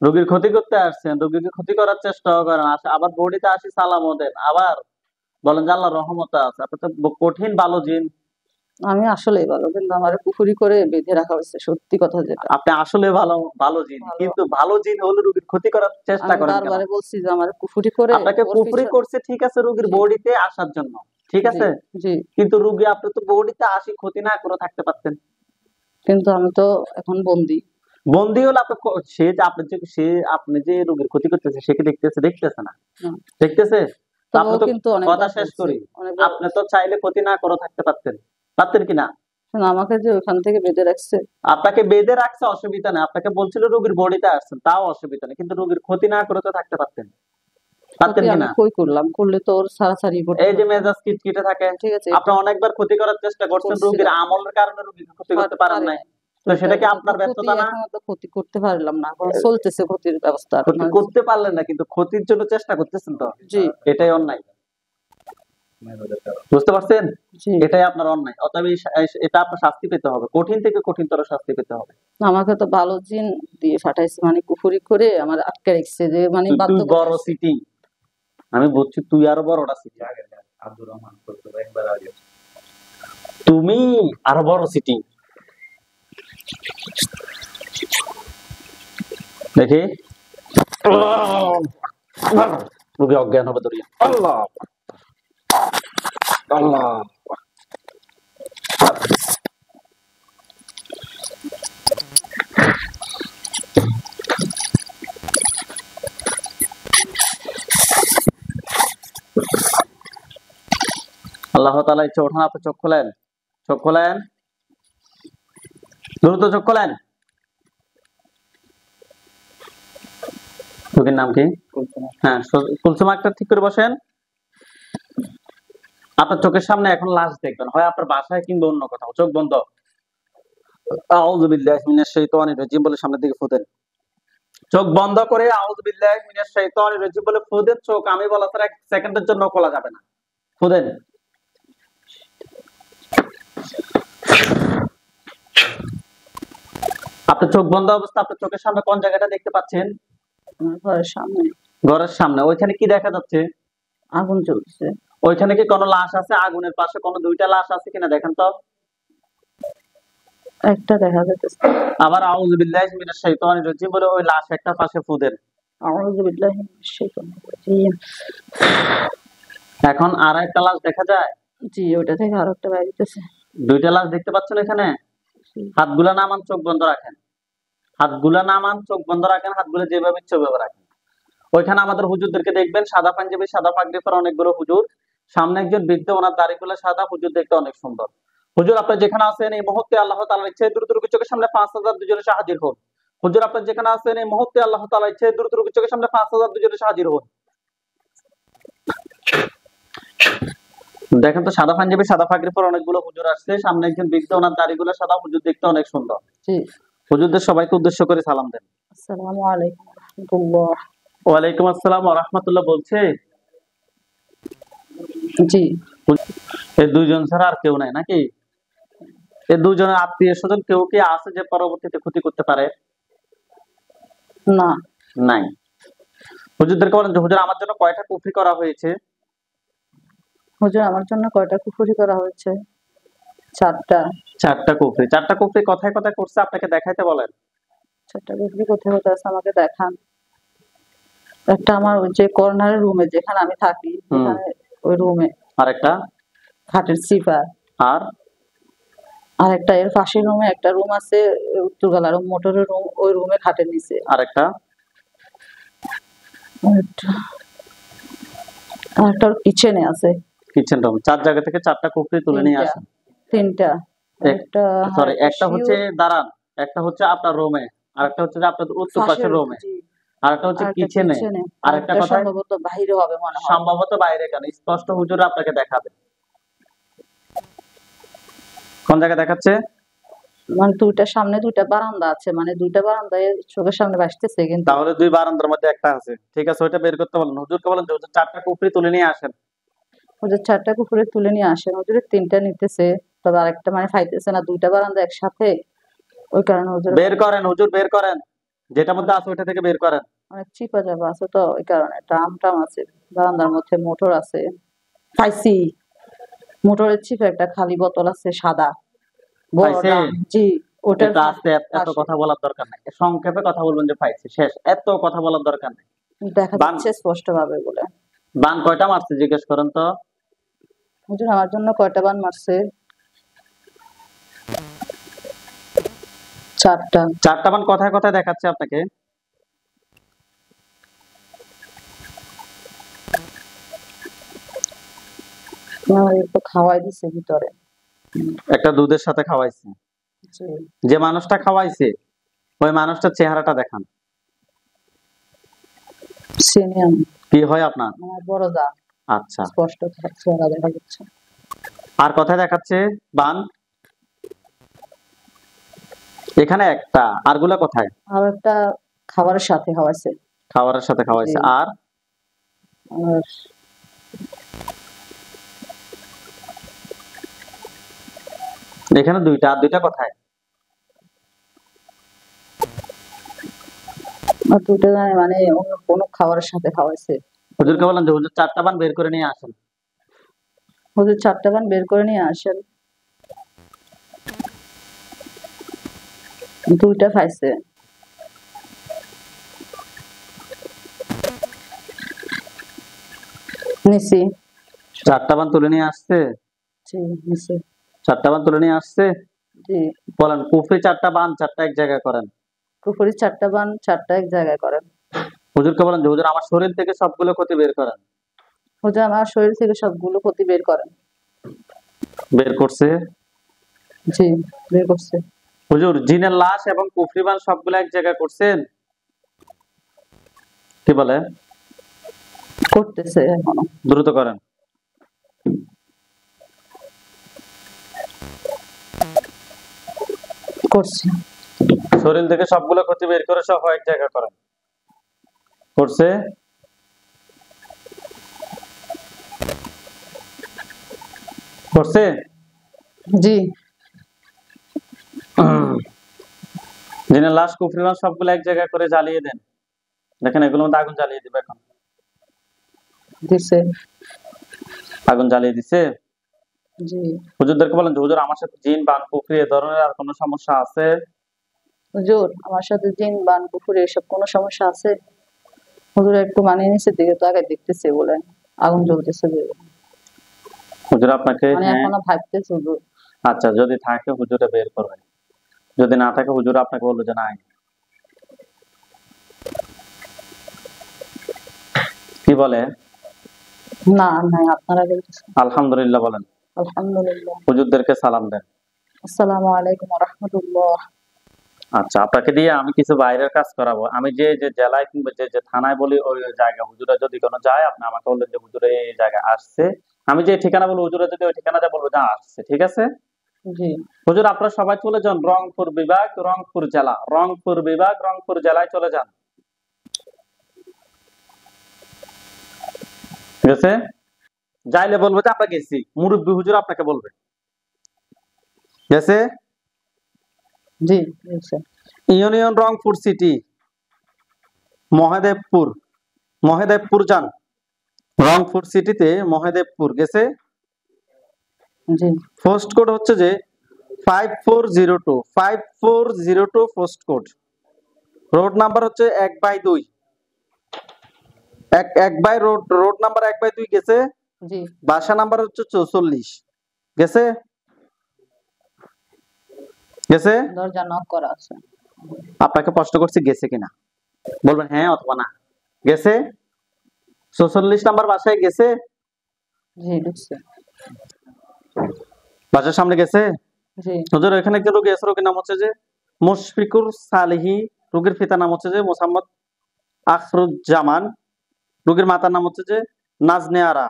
A: রোগীর ক্ষতি করতে আসছেন, রোগীকে ক্ষতি করার চেষ্টাও করেন, আবার বডিতে আসি সালামও দেন, আবার বলেন যে আল্লাহর রহমত আছে। আপনি তো কঠিন ভালো জিন।
C: আমি আসলেই ভালো, কিন্তু আমার পুকুরি করে বেঁধে রাখা হয়েছে, সত্যি কথা যেটা।
A: আপনি আসলে ভালো ভালো জিন,
C: ভালো।
A: কিন্তু ভালো জিন হলে রোগীর ক্ষতি করার চেষ্টা
C: আমি
A: করেন কেন?
C: বারবারে বলছি যে আমার কুফুরি করে
A: আপনাকে
C: ওর
A: কুফরি
C: পিছনে।
A: করছে ঠিক আছে রোগীর
C: জি।
A: বডিতে আসার জন্য, ঠিক
C: জি।
A: আছে,
C: জি,
A: কিন্তু রোগী আপনি তো বডিতে আসি ক্ষতি না করে থাকতে পারতেন।
C: কিন্তু আমি তো এখন বন্দি।
A: বন্দি হলে আপনি সে যে আপনি যে রোগীর ক্ষতি করতেছে সে কি দেখতেছে না?
C: না।
A: দেখতেছে। তো
C: তবে
A: আপনি
C: ও
A: তো
C: কিন্তু
A: কথা
C: অনেকবার
A: শেষ
C: বলছে,
A: করি,
C: অনেকবার
A: আপনি
C: বলছে।
A: তো চাইলে ক্ষতি না করে থাকতে পারতেন, পারতেন কিনা?
C: কিন্তু আমাকে যে ওখান থেকে বেঁধে রাখছে।
A: আপনাকে বেঁধে রাখছে অসুবিধা নেই, আপনাকে বলছিল রোগীর বডিতে আসছেন তাও অসুবিধা নেই, কিন্তু রোগীর ক্ষতি না করে তো থাকতে পারতেন, পারতেন
C: ক্ষতি আমি
A: কিনা?
C: কই করলাম, করলে তো ওর ছাড়াছাড়ি করতে
A: এই যে
C: হতো।
A: মেজাজ কিটকিটে থাকে,
C: ঠিক আছে,
A: আপনি অনেকবার ক্ষতি করার চেষ্টা করছেন, রোগীর
C: করছিলাম,
A: আমলের কারণে রোগীকে ক্ষতি করতে পারেন
C: পারি
A: নাই।
C: নাই।
A: তো সেটা কি আপনার
C: ক্ষতি
A: ব্যর্থতা না?
C: এখনো তো ক্ষতি করতে পারলাম না, এখন চলতেছে ক্ষতির ব্যবস্থা।
A: ক্ষতি করতে পারলেন না, কিন্তু ক্ষতির জন্য চেষ্টা করতেছেন তো,
C: জি।
A: এটাই অন্যায়। বুঝতে পারছেন?
C: জি।
A: এটাই আপনার অন্যায়। অতএব এটা আপনার শাস্তি পেতে হবে, কঠিন থেকে কঠিনতর শাস্তি পেতে হবে।
C: আমাকে তো ভালো জিন দিয়ে ফাটাইছে, মানে কুফুরি করে আমার আটকে রাখছে, যে মানে
A: তুই
C: বাধ্য করে
A: বড়
C: রাখছে।
A: সিটিং, আমি বুঝছি তুই আরো বড়টা সিটিং,
B: আব্দুর রহমান বলতো একবার আগে।
A: তুমি আরো বড় সিটিং। দেখি রোগী অজ্ঞান হবে ধরিয়া। আল্লাহ আল্লাহ। আল্লাহ তাআলা ইচ্ছে ওঠান, আপনি চোখ খোলেন, চোখ খোলেন, দ্রুত চোখ খোলেন। রোগীর নাম কি? হ্যাঁ, কুলসুম আক্তার, ঠিক করে বসেন। আপনার চোখের সামনে এখন লাশ দেখবেন, হয় আপনার বাসায় কিংবা অন্য কোথাও। চোখ বন্ধ। আউযু বিল্লাহি মিনাশ শাইতানির রাজিম বলে সামনের দিকে ফু দেন। চোখ বন্ধ করে আউযু বিল্লাহি মিনাশ শাইতানির রাজিম বলে ফু দেন। চোখ আমি বলা ছাড়া 1 সেকেন্ডের জন্য খোলা যাবে না। ফু দেন। আপনার চোখ বন্ধ অবস্থা, আপনার চোখের সামনে কোন জায়গাটা দেখতে পাচ্ছেন?
C: আমার ঘরের সামনে
A: ঘরের সামনে। ওইখানে কি দেখা যাচ্ছে?
C: আগুন জ্বলছে।
A: ওইখানে কি কোনো লাশ আছে? আগুনের পাশে কোনো 2টা লাশ আছে কিনা দেখেন তো।
C: একটা দেখা যাচ্ছে।
A: আবার আউযু বিল্লাহি মিনাশ শাইতানির রাজিম বলে ওই লাশ একটা পাশে ফু দেন।
C: আউযু বিল্লাহি মিনাশ শাইতানির রাজিম।
A: এখন আর একটা লাশ দেখা যায়?
C: জি, ওটা থেকে আরেকটা বাইরে হইতেছে।
A: 2টা লাশ দেখতে পাচ্ছেন এখানে? হাতগুলা নামান, চোখ বন্ধ রাখেন। হাতগুলা নামান, চোখ বন্ধ রাখেন, হাতগুলো যেভাবে ইচ্ছে ওইভাবে রাখেন। ওইখানে আমাদের হুজুরদেরকে দেখবেন, সাদা পাঞ্জাবি, সাদা পাগড়ি পরা অনেকগুলো হুজুর। সামনে একজন বৃদ্ধ, ওনার দাড়িগুলো সাদা, হুজুর দেখতে অনেক সুন্দর। হুজুর আপনার যেখানে আছেন এই মুহূর্তে আল্লাহ তাআলার ইচ্ছে দ্রুত রোগীর চোখের সামনে 5000 দুজনে এসে হাজির হন। হুজুর আপনার যেখানে আছেন এই মুহূর্তে আল্লাহ তাআলার ইচ্ছে দ্রুত রোগীর চোখের সামনে 5000 দুজনে এসে হাজির হন। দেখেন তো সাদা পাঞ্জাবি, সাদা পাগড়ি পরা অনেকগুলো হুজুর আসছে, সামনে একজন বৃদ্ধ, ওনার দাড়িগুলো সাদা, হুজুর দেখতে অনেক সুন্দর।
C: জি।
A: হুজুরদের সবাইকে উদ্দেশ্য করে সালাম দেন।
C: আসসালামু আলাইকুম ওয়া রাহমাতুল্লাহ।
A: ওয়ালাইকুম আসসালাম ওয়া রাহমাতুল্লাহ। বলছে
C: জি
A: এই দুইজন ছাড়া আর কেউ নাই নাকি? এই দুজনের আত্মীয় স্বজন কেউ কি আছে যে পরবর্তীতে ক্ষতি করতে পারে?
C: না।
A: নাই। হুজুরদেরকে বলেন যে হুজুর আমার জন্য কয়টা কুফরি করা হয়েছে?
C: হুজুর আমার জন্য কয়টা কুফরি করা হয়েছে? 4টা।
A: 4টা কুফরি। 4টা কুফরি কথায় কথায় করছে, আপনাকে দেখাইতে বলেন।
C: 4টা কুফরি কোথায় কোথায় আছে আমাকে দেখান। একটা আমার ওই যে কর্নারের রুমে যেখানে আমি থাকি, ওখানে ওই রুমে
A: আরেকটা?
C: খাটের সিপার।
A: আর
C: আর একটা এর পাশের রুমে একটা রুম আছে, উত্তরতলার মোটরের রুম, ওই রুমে খাটের নিচে।
A: আরেকটা?
C: আরেকটা কিচেনে আছে।
A: Kitchen room. 4 জায়গা থেকে 4টা কুফরি তুলে নিয়ে
C: 3টা।
A: আসেন।
C: 3টা। একটা
A: সরি, একটা হচ্ছে দাঁড়ান, একটা হচ্ছে আপনার রুমে, আরেকটা হচ্ছে যে আপনাদের উত্তর পাশের রুমে, আরেকটা হচ্ছে কিচেনে, আরেকটা কোথায়?
C: সম্ভবত বাইরে হবে মনে হয়।
A: সম্ভবত বাইরে। কেন? স্পষ্ট হুজুর আপনাকে দেখাবে। কোন জায়গায় দেখাচ্ছে?
C: মানে 2টা সামনে 2টা বারান্দা আছে, মানে 2টা বারান্দায় চোখের সামনে ভাসতেছে কিন্তু।
A: তাহলে 2 বারান্দার মধ্যে একটা আছে। ঠিক আছে, ওইটা বের করতে বলেন। হুজুরকে বলেন যে হুজুর 4টা কুফরি তুলে নিয়ে আসেন।
C: হুজুর 4টা কুকুরে তুলে নিয়ে আসেন। হুজুরের 3টা নিতেছে, তবে আরেকটা মানে পাইতেছে না, 2টা বারান্দা একসাথে, ওই কারণে হুজুর
A: বের করেন হুজুর, বের করেন। যেটার মধ্যে আছে ওইটা থেকে বের করেন।
C: অনেক চিপা চাপা আছে তো, ওই কারণে ট্রাম টাম আছে বারান্দার মধ্যে, মোটর আছে পাইছি। মোটরের চিপে একটা খালি বোতল আছে সাদা বড়
A: পাইছে?
C: ড্রাম। জি ওটার
A: একটু আস্তে, এত কথা বলার দরকার নাই। সংক্ষেপে কথা বলবেন যে পাইছি, শেষ। এত কথা বলার দরকার নেই।
C: দেখা যাচ্ছে স্পষ্ট ভাবে বলে।
A: বান কয়টা মারছে জিজ্ঞেস করেন তো।
C: হুজুর আমার জন্য কয়টা বান মারছে? 4টা।
A: 4টা বান কথায় কথায় দেখাচ্ছে আপনাকে।
C: একটু খাওয়াই দিছে ভিতরে।
A: একটা দুধের সাথে খাওয়াইছে।
C: জি
A: যে মানুষটা খাওয়াইছে ওই মানুষটার চেহারাটা দেখান।
C: সিনিয়র
A: কি হয় আপনার?
C: আমার বড় দা।
A: আচ্ছা,
C: স্পষ্ট চেহারা দেখা যাচ্ছে।
A: আর কথায় দেখাচ্ছে বান? এখানে একটা, আরগুলা কোথায়?
C: আর একটা খাবারের সাথে খাওয়াইছে।
A: খাবারের সাথে খাওয়াইছে।
C: জি।
A: আর
C: আর
A: এখানে 2টা, আর 2টা কোথায়?
C: আর 2টা জানে মানে অন্য কোনো খাবারের সাথে খাওয়াইছে।
A: হুজুরকে বলেন যে হুজুর 4টা বান বের করে নিয়ে আসেন।
C: হুজুর 4টা বান বের করে নিয়ে আসেন। 2টা খাইছে। নিছি।
A: 4টা বান তুলে নিয়ে আসছে।
C: জি নিছি।
A: 4টা বান তুলে নিয়ে আসছে।
C: জি
A: বলেন কুফরি 4টা বান 4টা এক জায়গায় করেন।
C: কুফরি 4টা বান 4টা এক জায়গায় করেন।
A: হুজুরকে বলেন যে হুজুর আমার শরীর থেকে সবগুলো ক্ষতি বের করেন।
C: হুজুর আমার শরীর থেকে সবগুলো ক্ষতি বের করেন।
A: বের করছে।
C: জি বের করছে।
A: হুজুর জিনের লাশ এবং কুফরি বান সবগুলো এক জায়গায় করছেন? কি বলে?
C: করতেছে এখনো।
A: দ্রুত করেন।
C: করছে।
A: শরীর থেকে সবগুলো ক্ষতি বের করে সব এক জায়গায় করেন। করছে? করছে?
C: জি
A: জিনের লাশ কুফরি বান সবগুলো এক জায়গায় করে জ্বালিয়ে দেন। দেখেন এগুলোর মধ্যে আগুন জ্বালিয়ে দিবে এখন।
C: দিছে।
A: আগুন জ্বালিয়ে দিছে।
C: জি
A: হুজুরদেরকে বলেন যে হুজুর আমার সাথে জিন বান কুফরি এ ধরনের আর কোনো সমস্যা আছে?
C: হুজুর আমার সাথে জিন বান কুফরি এসব কোনো সমস্যা আছে? হুজুর একটু মানিয়ে নিচের দিকে তো আগে দেখতেছে বলে আগুন জ্বলতেছে যে,
A: হুজুর আপনাকে
C: মানে
A: হ্যাঁ,
C: এখনো ভাবতেছে হুজুর।
A: আচ্ছা যদি থাকে হুজুরে বের করবে, যদি না থাকে হুজুর আপনাকে বললো যে নাই। কি বলে?
C: না নাই আপনারা বলতেছেন।
A: আলহামদুলিল্লাহ বলেন।
C: আলহামদুলিল্লাহ।
A: হুজুরদেরকে সালাম দেন।
C: আসসালামু আলাইকুম ওয়া রাহমাতুল্লাহ।
A: আচ্ছা, আপনাকে দিয়ে আমি কিছু বাইরের কাজ করাবো। আমি যে যে জেলায় কিংবা যে যে থানায় বলি ওই ওই জায়গা হুজুরা যদি কোনো যায় আপনি আমাকে বললেন যে হুজুরে এই জায়গায় আসছে, আমি যে ঠিকানা বলবো হুজুরা যদি ওই ঠিকানাটা বলবো যে আসছে, ঠিক আছে?
C: জি
A: হুজুর আপনারা সবাই চলে যান রংপুর বিভাগ, রংপুর জেলা, রংপুর বিভাগ, রংপুর জেলায় চলে যান। ঠিক আছে? যাইলে বলবো যে আমরা গেছি, মুরব্বী হুজুর আপনাকে বলবে। গেছে?
C: জি গেছে।
A: ইউনিয়ন রংপুর সিটি, মহাদেবপুর, মহাদেবপুর যান, রংপুর সিটিতে মহাদেবপুর গেছে।
C: জি
A: পোস্ট কোড হচ্ছে যে 5402, 5402 পোস্ট কোড। রোড নাম্বার হচ্ছে 1/2, এক বাই রোড নাম্বার 1/2 গেছে।
C: জি
A: বাসা নাম্বার হচ্ছে 44 গেছে। গেছে?
C: দরজা নক করা আছে।
A: আপনাকে প্রশ্ন করছি গেছে কিনা, বলবেন হ্যাঁ অথবা না। গেছে? 44 নাম্বার বাসায় গেছে?
C: জি ঢুকছে।
A: বাসার সামনে গেছে?
C: জি
A: হুজুর এখানে কি রোগী আছে? রোগীর নাম হচ্ছে যে মুশফিকুর সালিহি, রোগীর পিতার নাম হচ্ছে যে মোহাম্মদ আখরুজ্জামান, রোগীর মাতার নাম হচ্ছে যে নাজনে আরা,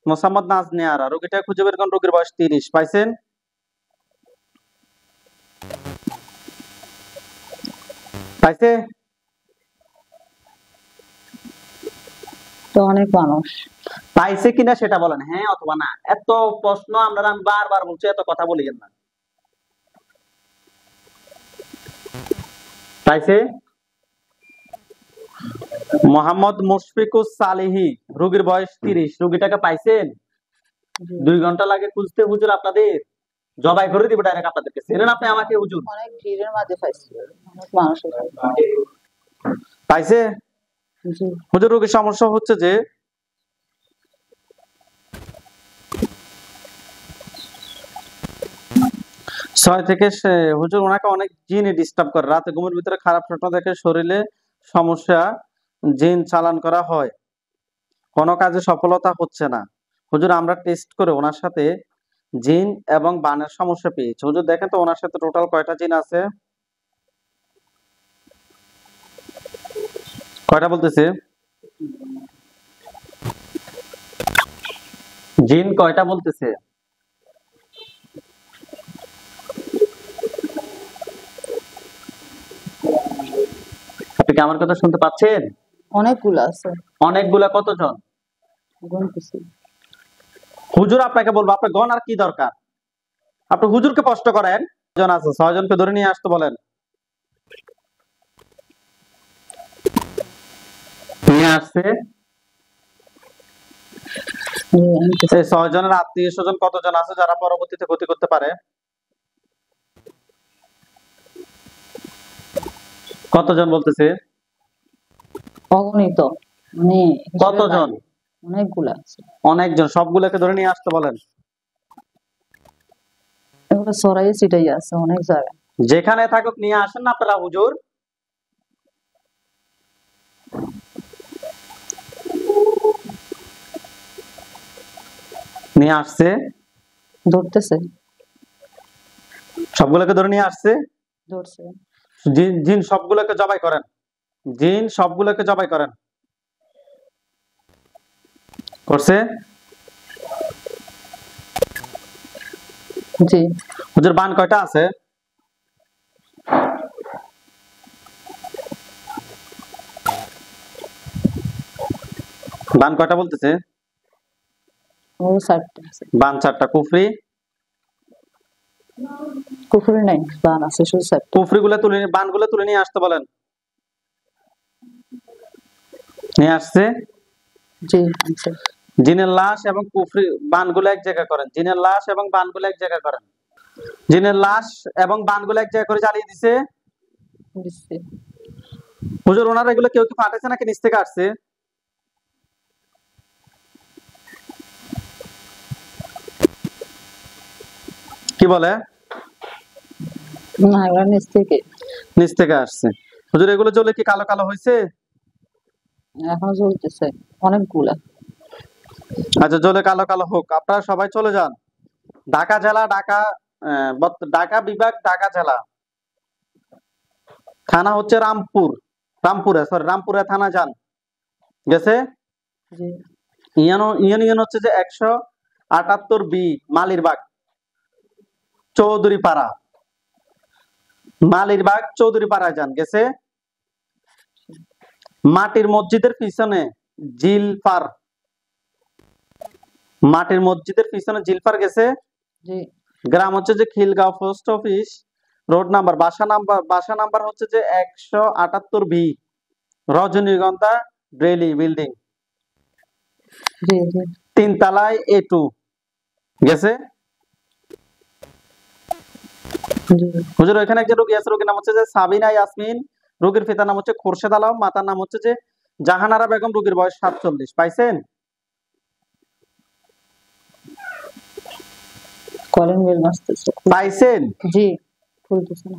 A: মোহাম্মদ নাজনে আরা। রোগীটা খুঁজে বের করুন, রোগীর বয়স 30। পাইছেন? পাইছে?
C: তো অনেক মানুষ।
A: পাইছে কিনা সেটা বলেন, হ্যাঁ অথবা না। এত প্রশ্ন আমরা, আমি বারবার বলছি, এত কথা বলিয়েন না। পাইছে? মোহাম্মদ মুশফিকুস সালিহি, রোগীর বয়স 30। রোগীটাকে পাইছেন?
C: জি।
A: 2 ঘন্টা লাগে খুঁজতে হুজুর, আপনাদের জবাই করে দিব ডাইরেক্ট আপনাদেরকে। চেনেন আপনি আমাকে হুজুর?
C: অনেক ভিড়ের মাঝে পাইছি, অনেক মানুষ এখানে।
A: পাইছে?
C: জি
A: হুজুর রোগীর সমস্যা হচ্ছে যে হুজুর ওনাকে অনেক জিন ডিস্টার্ব করে, রাতে ঘুমের ভিতরে খারাপ স্বপ্ন দেখে, শরীরে সমস্যা, জিন চালান করা হয়, কোনো কাজে সফলতা হচ্ছে না। হুজুর আমরা টেস্ট করে ওনার সাথে জিন এবং বানের সমস্যা পেয়েছি। হুজুর দেখেন তো ওনার সাথে টোটাল কয়টা জিন আছে? কয়টা বলতেছে? জিন কয়টা বলতেছে? আপনি কি আমার কথা শুনতে পাচ্ছেন?
C: অনেকগুলো আছে,
A: অনেকগুলা। কতজন?
C: গুনতেছি।
A: হুজুর আপনাকে বলবো, আপনার গণ আর কি দরকার? আপনি হুজুরকে প্রশ্ন করেন। জন আছে, 6 জনকে ধরে নিয়ে আসতে বলেন। নিয়ে আসছে।
C: জি, আনতেছি।
A: এই 6 জনের আত্মীয় স্বজন কতজন আছে যারা পরবর্তীতে ক্ষতি করতে পারে? কতজন বলতেছে?
C: অগণিত, মানে হিসেবে
A: কতজন?
C: নাই, অনেকগুলো আছে।
A: অনেকজন। সবগুলোকে ধরে নিয়ে আসতে বলেন।
C: এগুলো ছড়াইয়ে ছিটাইয়ে আছে অনেক জায়গায়।
A: যেখানে থাকুক নিয়ে আসেন না আপনারা হুজুর। নিয়ে আসছে,
C: ধরতেছে,
A: সবগুলোকে ধরে নিয়ে আসছে।
C: ধরছে।
A: জিন জিন সবগুলোকে জবাই করেন, জিন সবগুলোকে জবাই করেন। করছে?
C: জি
A: হুজুর বান কয়টা আছে? বান কয়টা বলতেছে?
C: ও 4টা আছে।
A: বান 4টা। কুফরি?
C: কুকুরে নাই, বান আছে শুধু 4টা।
A: কুফরি গুলা তুলে, বান গুলা তুলে নিয়ে আসতে বলেন। নিয়ে আসছে।
C: জি আনছে।
A: জিনের লাশ এবং কুফরি বানগুলো এক জায়গা করেন। জিনের লাশ এবং বানগুলো এক জায়গা করেন। জিনের লাশ এবং বানগুলো এক জায়গা করে জ্বালিয়ে দিছে।
C: দিচ্ছে।
A: হুজুর ওনারা এগুলো কেউ কি পাঠাইছে নাকি নিচ থেকে আসছে? কি বলে?
C: না এবার নিচ থেকে।
A: নিচ থেকে আসছে। হুজুর এগুলো জ্বলে কি কালো কালো হয়েছে?
C: এখনো জ্বলতেছে অনেকগুলা।
A: আচ্ছা জ্বলে কালো কালো হোক, আপনারা সবাই চলে যান। ঢাকা জেলা, ঢাকা বিভাগ, ঢাকা জেলা, থানা হচ্ছে রামপুর, রামপুরে থানা যান। গেছে?
C: জি
A: ইউনিয়ন হচ্ছে যে 178 বি, মালিরবাগ, চৌধুরীপাড়া, মালিরবাগ চৌধুরীপাড়ায় যান। গেছে? মাটির মসজিদের পিছনে জিলপার, মাটির মসজিদের পিছনে জিলফার গেছে।
C: জি
A: গ্রাম হচ্ছে যে Khilgaon post office, road number বাসা নাম্বার হচ্ছে যে 178 বি, রজনীগন্ধা ডেইলি বিল্ডিং,
C: জি জি
A: 3 তলায় A2 গেছে।
C: জি
A: হুজুর ওইখানে একজন রোগী আছে, রোগীর নাম হচ্ছে যে সাবিনা ইয়াসমিন, রোগীর পিতার নাম হচ্ছে খোরশেদ আলম, মাতার নাম হচ্ছে যে জাহানারা বেগম, রোগীর বয়স 47। পাইছেন?
C: কলিং বেল বাজতেছে।
A: পাইছেন?
C: জি খুলতেছে না।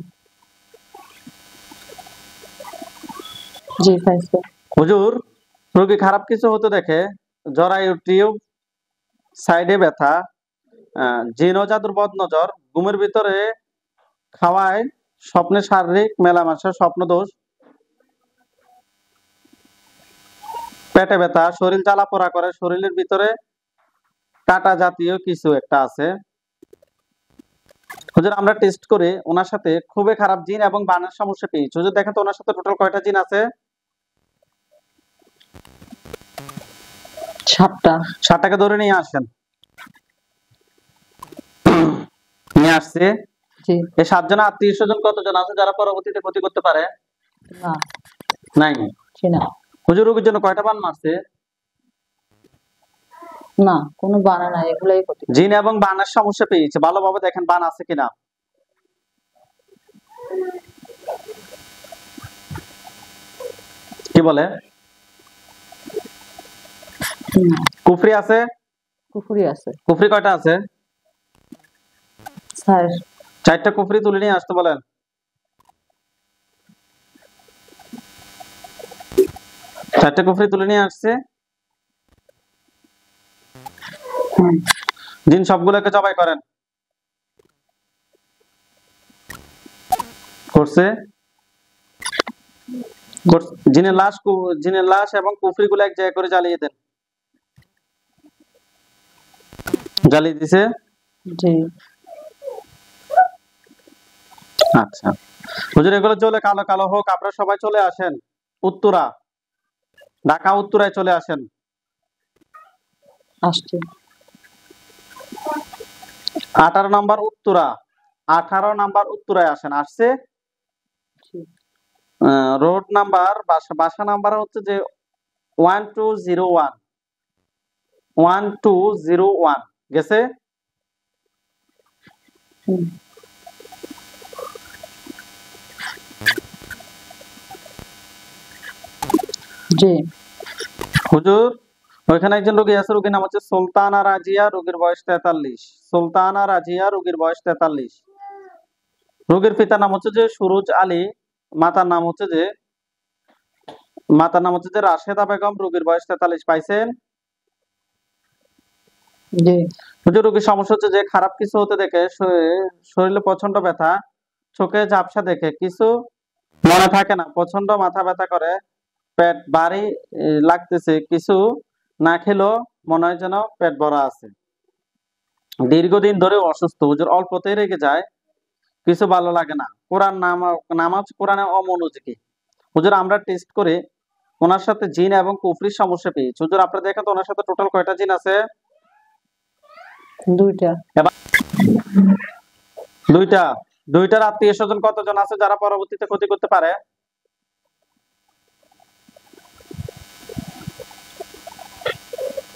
C: জি পাইছে।
A: হুজুর রোগী খারাপ কিছু হতে দেখে, জরায়ু টিউব, সাইডে ব্যথা, জিন ও জাদুর বদ নজর, ঘুমের ভিতরে খাওয়ায়, স্বপ্নে শারীরিক মেলামেশা, স্বপ্ন দোষ, পেটে ব্যথা, শরীর জ্বালা পোড়া করে, শরীরের ভিতরে কাটা জাতীয় কিছু একটা আছে। হুজুর আমরা টেস্ট করে ওনার সাথে খুবই খারাপ জিন এবং বানের সমস্যা পেয়েছি। হুজুর দেখেন তো ওনার সাথে টোটাল কয়টা জিন আছে?
C: 7টা।
A: 7টাকে ধরে নিয়ে আসেন। নিয়ে আসছে।
C: জি
A: এই 7 জন আত্মীয় স্বজন কতজন আছে যারা পরবর্তীতে ক্ষতি করতে পারে?
C: না
A: নাই।
C: চিনা
A: হুজুর রোগীর জন্য কয়টা বান মারছে?
C: না, কোনো বানা নাই, এগুলাই ক্ষতি।
A: জিন এবং বানের সমস্যা পেয়েছে, ভালোভাবে দেখেন বান আছে কিনা। কি বলে?
C: না,
A: কুফরি আছে?
C: কুফরি আছে
A: কুফরি কয়টা আছে?
C: স্যার।
A: 4টা কুফরি তুলে নিয়ে আসতে বলেন। 4টা কুফরি তুলে নিয়ে আসছে। জিন সবগুলোকে জবাই করেন। করছে? জিনের লাশ এবং কুফরি গুলো এক জায়গায় করে জ্বালিয়ে দেন। জ্বালিয়ে দিছে?
C: জি
A: আচ্ছা হুজুর এগুলো জ্বলে কালো কালো হোক, আপনারা সবাই চলে আসেন উত্তরা, ঢাকা উত্তরায় চলে আসেন।
C: আসছে।
A: 18 নম্বর উত্তরা, 18 নম্বর উত্তরায় আসেন। আসছে?
C: জি
A: রোড নাম্বার বাসা নাম্বার হচ্ছে যে 1201, 1201 গেছে।
C: হুম, জি
A: হুজুর ওইখানে একজন রোগী আছে, রোগীর নাম হচ্ছে সুলতানা রাজিয়া, রোগীর বয়স 43। সুলতানা রাজিয়া, রোগীর বয়স 43। রোগীর পিতার নাম হচ্ছে যে সুরুজ আলী, মাতার নাম হচ্ছে যে রাশেদা বেগম, রোগীর বয়স 43। পাইছেন?
C: জি
A: হুজুর রোগীর সমস্যা হচ্ছে যে খারাপ কিছু হতে দেখে, শরীরে প্রচন্ড ব্যথা, চোখে ঝাপসা দেখে, কিছু মনে থাকে না, প্রচন্ড মাথা ব্যথা করে, পেট ভারী লাগতেছে, কিছু না খেলেও মনে হয় যেন পেট ভরা আছে, দীর্ঘদিন ধরে অসুস্থ। হুজুর অল্পতেই রেগে যায়, কিছু ভালো লাগে না, নামাজ কোরআনে অমনোযোগী। হুজুর আমরা টেস্ট করে ওনার সাথে জিন এবং কুফরির সমস্যা পেয়েছি। হুজুর আপনারা দেখেন তো ওনার সাথে টোটাল কয়টা জিন আছে?
C: 2টা।
A: এবার 2টা। 2টার আত্মীয় স্বজন কতজন আছে যারা পরবর্তীতে ক্ষতি করতে পারে?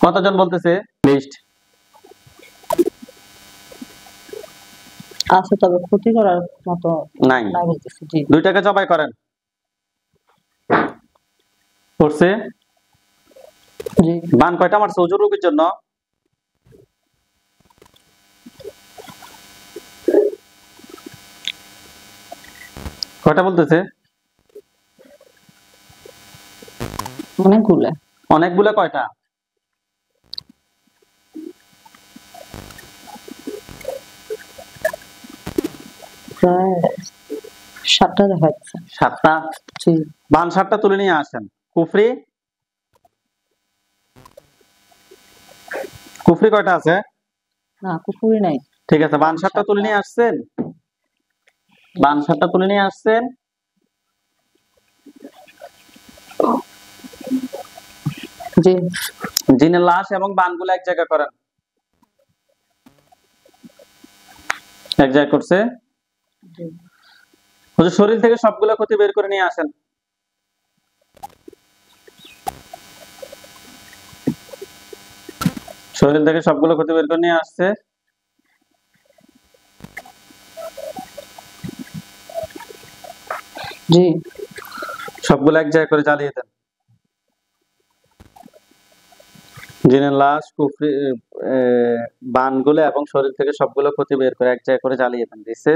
A: কতজন বলতেছে লিস্ট?
C: আছে, তবে ক্ষতি করার মতো
A: নাই।
C: না বলতেছি। জি
A: 2টাকে জবাই করেন। করছে?
C: জি
A: বান কয়টা মারছে হুজুর রোগীর জন্য? কয়টা বলতেছে?
C: অনেকগুলা।
A: অনেকগুলা কয়টা?
C: প্রায় 7টা দেখা যাচ্ছে।
A: 7টা।
C: জি
A: বান 7টা তুলে নিয়ে আসেন। কুফরি? কুফরি কয়টা আছে?
C: না, কুফরি নাই।
A: ঠিক আছে, বান 7টা তুলে নিয়ে আসছেন। বান 7টা তুলে নিয়ে আসছেন।
C: জি
A: জিনের লাশ এবং বানগুলো এক জায়গা করেন। এক জায়গায় করছে।
C: জি
A: হুজুর শরীর থেকে সবগুলো ক্ষতি বের করে নিয়ে আসেন। শরীর থেকে সবগুলো ক্ষতি বের করে নিয়ে আসছে।
C: জি
A: সবগুলো এক জায়গায় করে জ্বালিয়ে দেন। জিনের লাশ, কুফরি, বানগুলো এবং শরীর থেকে সবগুলো ক্ষতি বের করে এক জায়গায় করে জ্বালিয়ে দেন। দিছে?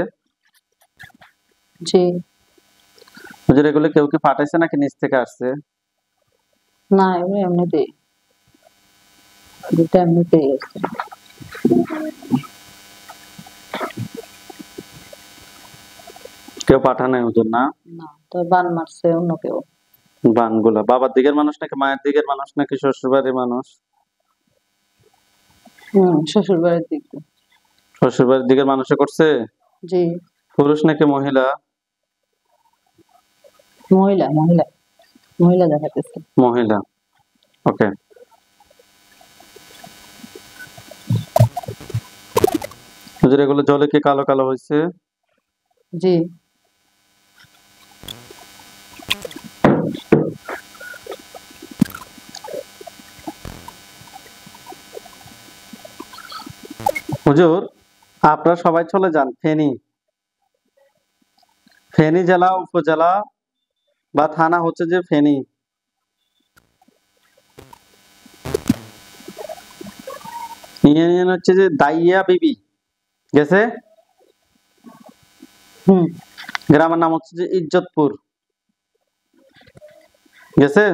C: জি
A: হুজুর এগুলো কেউ কি পাঠাইছে নাকি নিচ থেকে আসছে?
C: না এমনি এমনিতেই, দুটা এমনিতেই আছে।
A: কেউ পাঠায় নাই হুজুর না?
C: না তো বান মারছে অন্য কেউ।
A: বানগুলা বাবার দিকের মানুষ নাকি মায়ের দিকের মানুষ নাকি শ্বশুর বাড়ির মানুষ?
C: শ্বশুর বাড়ির দিক দিয়ে।
A: শ্বশুর বাড়ির দিকের মানুষে করছে?
C: জি
A: পুরুষ নাকি মহিলা?
C: মহিলা মহিলা মহিলা দেখাতেছে।
A: মহিলা। ওকে। হুজুর এগুলো জলে কি কালো কালো হয়েছে?
C: জি
A: হুজুর আপনারা সবাই চলে যান ফেনী। ফেনী জেলা উপজেলা বা থানা হচ্ছে যে ফেনী। ইউনিয়ন হচ্ছে যে দাইয়া বিবি। গেছে?
C: হুম
A: গ্রামের নাম হচ্ছে যে ইজ্জতপুর। গেছে?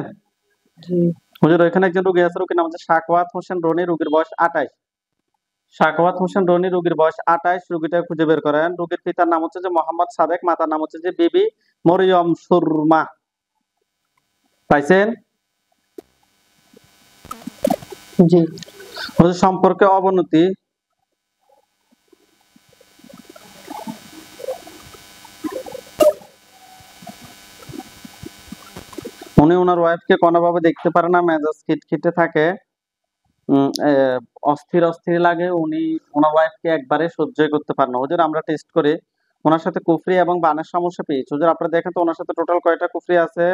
C: জি
A: হুজুর ওইখানে একজন রোগী আছে, রোগীর নাম হচ্ছে সাখাওয়াত হোসেন রনি, রোগীর বয়স 28। সাখাওয়াত হোসেন রনি, রোগীর বয়স 28। রোগীটা খুঁজে বের করেন। রোগীর পিতার নাম হচ্ছে যে মোহাম্মদ সাদেক, মাতার নাম হচ্ছে যে বিবি মরিয়ম সুরমা। পাইছেন?
C: জি
A: হুজুর সম্পর্কে অবনতি। উনি ওনার ওয়াইফকে কোনোভাবে দেখতে পারে না, মেজাজ খিটখিটে থাকে, অস্থির অস্থির লাগে। উনি ওনার ওয়াইফকে একবারে সহ্যই করতে পারে না। হুজুর আমরা টেস্ট করে ওনার সাথে কুফরি এবং বানের সমস্যা পেয়েছি। হুজুর আপনারা দেখেন তো ওনার সাথে টোটাল কয়টা কুফরি আছে?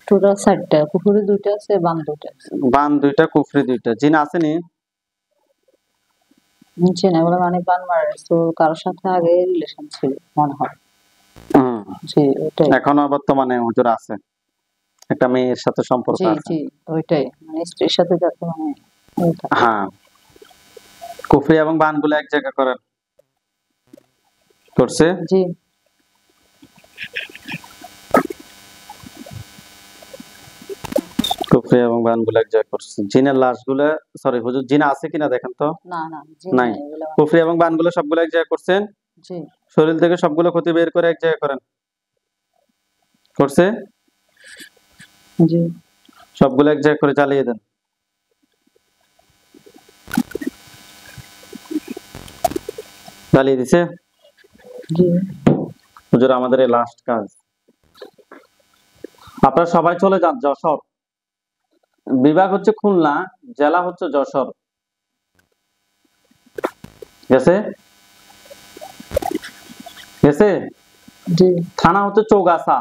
C: টোটাল 4টা, পুকুরে 2টা আছে, বান 2টা আছে।
A: বান 2টা, কুফরি 2টা। জিন আসেনি?
C: নিচে না বলে মানে বান মারে তো কারোর সাথে আগে রিলেশন ছিল মনে হয়।
A: হুম।
C: জি ওটাই।
A: এখনো বর্তমানে হুজুর আছে, একটা মেয়ের সাথে সম্পর্ক
C: জি
A: আছে।
C: জি ওইটাই, মানে স্ত্রীর সাথে যাতে মানে ওইটা।
A: হ্যাঁ, কুফরি এবং বানগুলো এক জায়গা করেন। করছে?
C: জি
A: কুফরি এবং বানগুলো এক জায়গা করছে। জিনের লাশগুলো, সরি হুজুর জিন আছে কিনা দেখেন তো।
C: না না জি
A: নাই।
C: না এগুলো।
A: কুফরি এবং বানগুলো সবগুলো এক জায়গা করছেন।
C: জি
A: শরীর থেকে সবগুলো ক্ষতি বের করে এক জায়গা করেন। করছে?
C: জি
A: সবগুলো এক জায়গা করে চালিয়ে দেন। চালিয়ে দিছে?
C: জি
A: হুজুর আমাদের এই লাস্ট কাজ। আপনারা সবাই চলে যান যশোর। বিভাগ হচ্ছে খুলনা, জেলা হচ্ছে যশোর। গেছে? গেছে?
C: জি
A: থানা হচ্ছে চৌগাছা।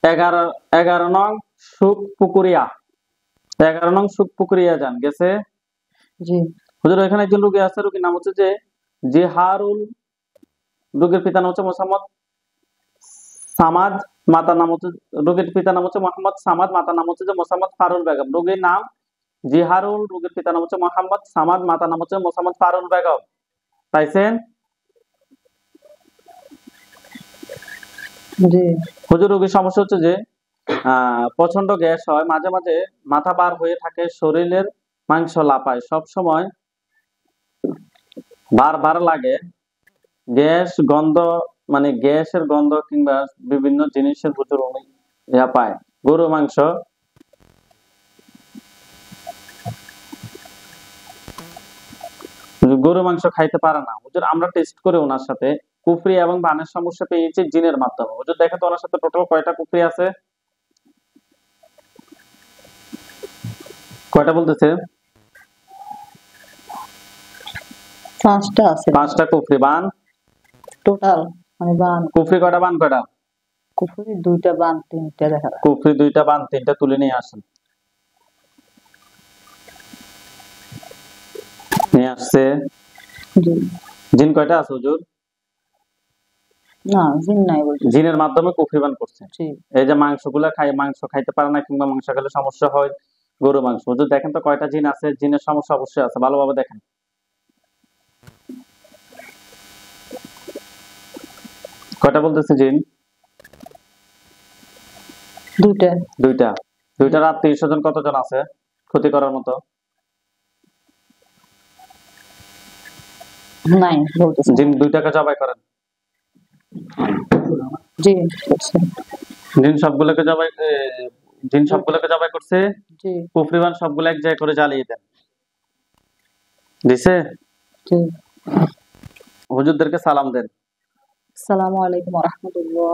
A: 11 নং সুখপুকুরিয়া। 11 নং সুখপুকুরিয়া যান। গেছে?
C: জি
A: হুজুর এখানে একজন রোগী আছে, রোগীর নাম হচ্ছে যে জিহারুল। রোগীর পিতার নাম হচ্ছে মোহাম্মদ সামাদ, মাতার নাম হচ্ছে, রোগীর পিতার নাম হচ্ছে মোহাম্মদ সামাদ, মাতার নাম হচ্ছে যে মোসাম্মদ ফারুল বেগম। রোগীর নাম জিহারুল, রোগীর পিতার নাম হচ্ছে মোহাম্মদ সামাদ, মাতার নাম হচ্ছে মোসাম্মদ ফারুল বেগম। পাইছেন?
C: জি
A: হুজুর রোগীর সমস্যা হচ্ছে যে প্রচন্ড গ্যাস হয়, মাঝে মাঝে মাথা বার হয়ে থাকে, শরীরের মাংস লাফায়, সব সময় বারবার লাগে, গ্যাস গন্ধ, মানে গ্যাসের গন্ধ কিংবা বিভিন্ন জিনিসের ভিতর উনি ইয়া পায়। গরু মাংস, গরু মাংস খাইতে পারে না। হুজুর আমরা টেস্ট করে ওনার সাথে কুফরি এবং বানের সমস্যা পেয়েছি জিনের মাধ্যমে। হুজুর দেখেন তো ওনার সাথে টোটাল কয়টা কুফরি আছে? কয়টা বলতেছে?
C: পাঁচটা আছে
A: 5টা কুফরি বান।
C: টোটাল, মানে বান
A: কুফরি কয়টা, বান কয়টা?
C: কুফরি 2টা, বান 3টা দেখা যায়।
A: কুফরি 2টা, বান 3টা, তুলে নিয়ে আসেন। নিয়ে আসছে।
C: জি।
A: জিন কয়টা আছে হুজুর?
C: না, জিন নাই বলছি।
A: জিনের মাধ্যমে কুফরি বান করছে।
C: জি।
A: এই যে মাংসগুলা খায়, মাংস খাইতে পারে না, কিংবা মাংস খেলে সমস্যা হয়, গরু মাংস। হুজুর দেখেন তো কয়টা জিন আছে? জিনের সমস্যা অবশ্যই আছে, ভালোভাবে দেখেন। কয়টা বলতেছে জিন?
C: 2টা।
A: 2টা। 2টার আত্মীয় স্বজন কতজন আছে ক্ষতি করার মতো?
C: নাই বলতেছে।
A: জিন 2টাকে জবাই করেন।
C: জি করছে।
A: জিন সবগুলোকে জবাই জিন সবগুলোকে জবাই করছে।
C: জি।
A: কুফরিবান সবগুলো এক জায়গায় করে জ্বালিয়ে দেন। দিছে?
C: জি।
A: হুজুরদেরকে সালাম দেন।
C: আসসালামু আলাইকুম ওয়া রাহমাতুল্লাহ।